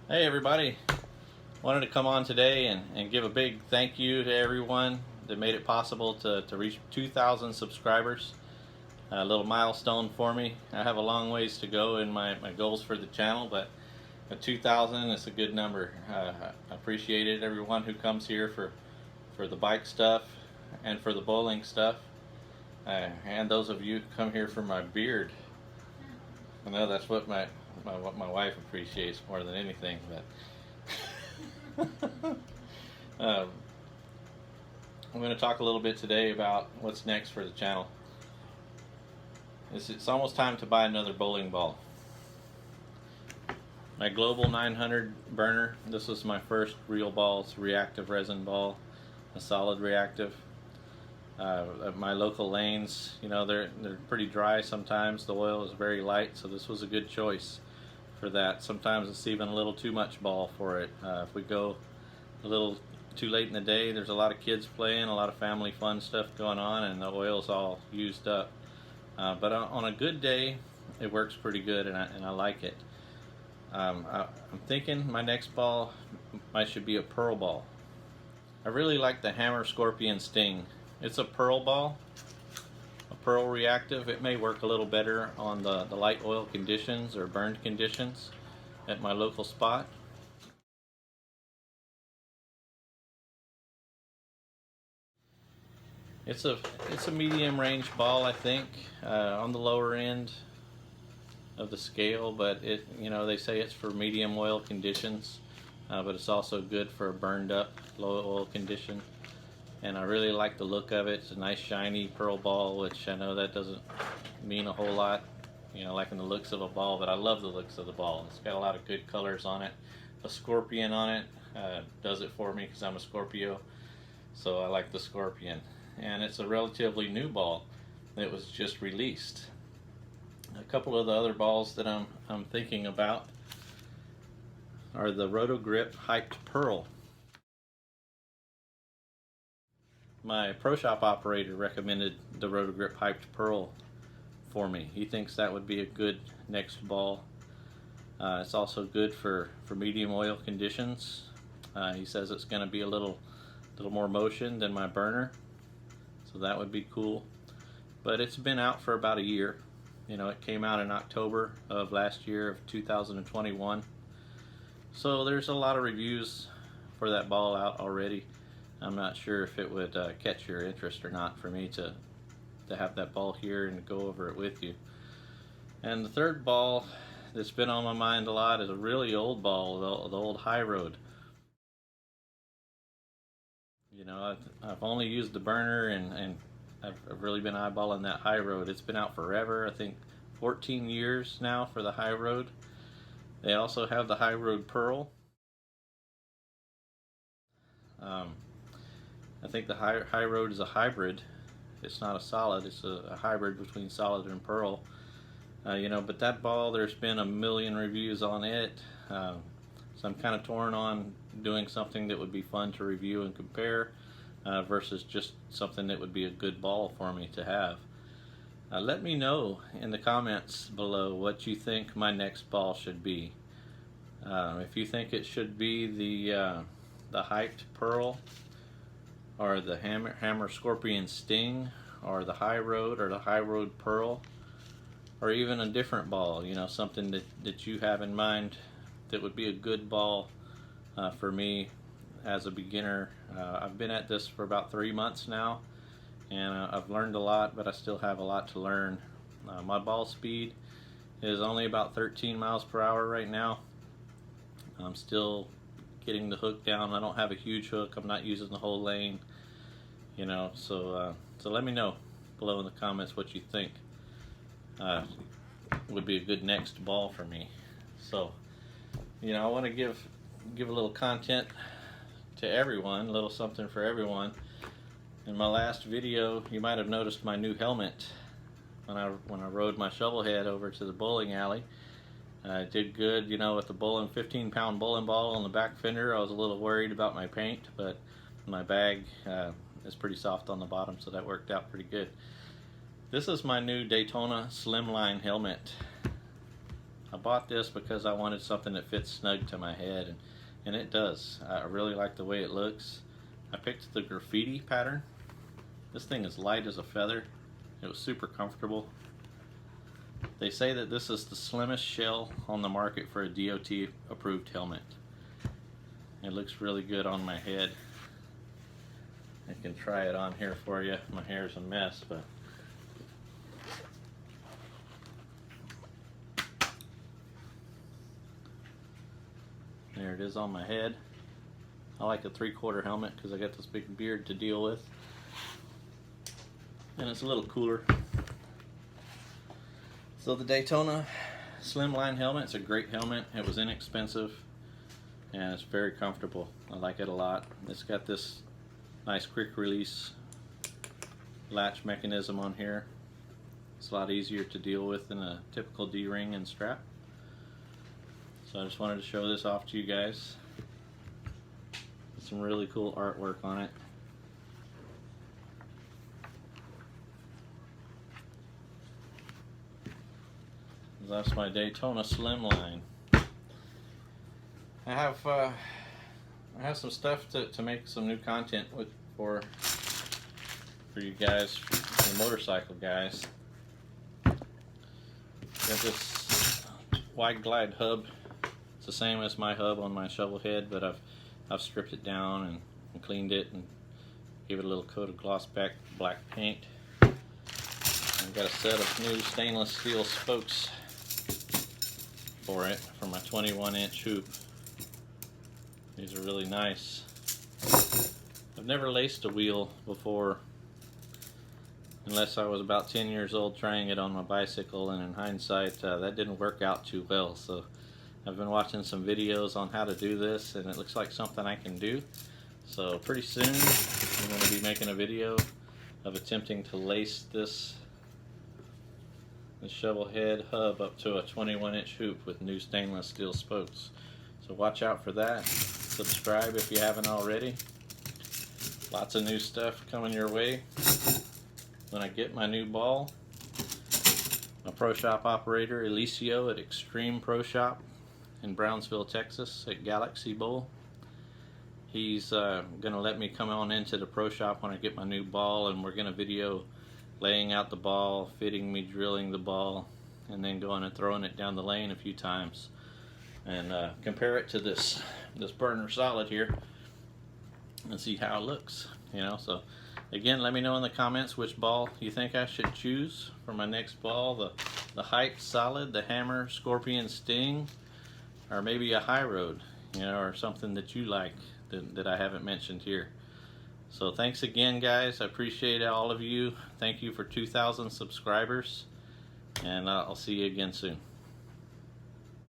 Hey everybody, wanted to come on today and give a big thank you to everyone that made it possible to reach 2,000 subscribers. A little milestone for me. I have a long ways to go in my goals for the channel, but at 2,000 is a good number. I appreciate it, everyone who comes here for the bike stuff and for the bowling stuff. And those of you who come here for my beard. I know that's what my wife appreciates more than anything, but I'm going to talk a little bit today about what's next for the channel. It's almost time to buy another bowling ball. My Global 900 burner, this was my first real ball. It's a reactive resin ball, a solid reactive. At my local lanes, you know, they're pretty dry sometimes. The oil is very light, so this was a good choice for that. Sometimes it's even a little too much ball for it. If we go a little too late in the day, there's a lot of kids playing, a lot of family fun stuff going on, and the oil's all used up. But on a good day, it works pretty good, and I like it. I'm thinking my next ball should be a pearl ball. I really like the Hammer Scorpion Sting. It's a pearl ball, a pearl reactive. It may work a little better on the light oil conditions or burned conditions at my local spot. It's a medium range ball, I think, on the lower end of the scale, but they say it's for medium oil conditions, but it's also good for a burned up low oil condition. And I really like the look of it. It's a nice shiny pearl ball, which I know that doesn't mean a whole lot, liking the looks of a ball, but I love the looks of the ball. It's got a lot of good colors on it. A scorpion on it does it for me because I'm a Scorpio, so I like the scorpion. And it's a relatively new ball that was just released. A couple of the other balls that I'm thinking about are the Roto Grip Hyped Pearl. My Pro Shop operator recommended the Roto Grip Hyped Pearl for me. He thinks that would be a good next ball. It's also good for medium oil conditions. He says it's going to be a little more motion than my burner, so that would be cool. But it's been out for about a year. It came out in October of last year of 2021. So there's a lot of reviews for that ball out already. I'm not sure if it would catch your interest or not for me to have that ball here and go over it with you. And the third ball that's been on my mind a lot is a really old ball, the old High Road. I've only used the burner, and I've really been eyeballing that High Road. It's been out forever, I think 14 years now for the High Road. They also have the High Road Pearl. I think the High Road is a hybrid. It's not a solid, it's a hybrid between solid and pearl. But that ball, there's been a million reviews on it. So I'm kind of torn on doing something that would be fun to review and compare versus just something that would be a good ball for me to have. Let me know in the comments below what you think my next ball should be. If you think it should be the Hyped Pearl, or the Hammer Scorpion Sting, or the High Road, or the High Road Pearl, or even a different ball, something that you have in mind that would be a good ball for me as a beginner. I've been at this for about 3 months now, and I've learned a lot, but I still have a lot to learn. My ball speed is only about 13 miles per hour right now. I'm still getting the hook down. I don't have a huge hook. I'm not using the whole lane, so let me know below in the comments what you think would be a good next ball for me. So I want to give a little content to everyone, a little something for everyone. In my last video, you might have noticed my new helmet when I rode my shovel head over to the bowling alley. I did good, with the 15-pound bowling ball on the back fender. I was a little worried about my paint, but my bag is pretty soft on the bottom, so that worked out pretty good. This is my new Daytona Slimline Helmet. I bought this because I wanted something that fits snug to my head, and it does. I really like the way it looks. I picked the graffiti pattern. This thing is light as a feather. It was super comfortable. They say that this is the slimmest shell on the market for a DOT approved helmet. It looks really good on my head. I can try it on here for you. My hair's a mess, but there it is on my head. I like a 3/4 helmet because I got this big beard to deal with. And it's a little cooler. So the Daytona Slimline Helmet, it's a great helmet. It was inexpensive and it's very comfortable. I like it a lot. It's got this nice quick release latch mechanism on here. It's a lot easier to deal with than a typical D-ring and strap. So I just wanted to show this off to you guys. Some really cool artwork on it. That's my Daytona Slimline. I have some stuff to make some new content with for you guys, the motorcycle guys. Got this wide glide hub. It's the same as my hub on my shovel head, but I've stripped it down and cleaned it and gave it a little coat of gloss black paint. I've got a set of new stainless steel spokes for it for my 21-inch hoop. These are really nice. I've never laced a wheel before, unless I was about 10 years old trying it on my bicycle, and in hindsight that didn't work out too well. So I've been watching some videos on how to do this, and it looks like something I can do. So pretty soon I'm going to be making a video of attempting to lace this shovel head hub up to a 21-inch hoop with new stainless steel spokes. So watch out for that. Subscribe if you haven't already. Lots of new stuff coming your way. When I get my new ball, my Pro Shop operator Elicio at Extreme Pro Shop in Brownsville, Texas at Galaxy Bowl, he's gonna let me come on into the Pro Shop when I get my new ball, and we're gonna video laying out the ball, fitting me, drilling the ball, and then going and throwing it down the lane a few times, and compare it to this burner solid here and see how it looks. You know, so again, let me know in the comments which ball you think I should choose for my next ball, the Hype Solid, the Hammer Scorpion Sting, or maybe a High Road, you know, or something that you like that I haven't mentioned here. So thanks again, guys. I appreciate all of you. Thank you for 2,000 subscribers, and I'll see you again soon.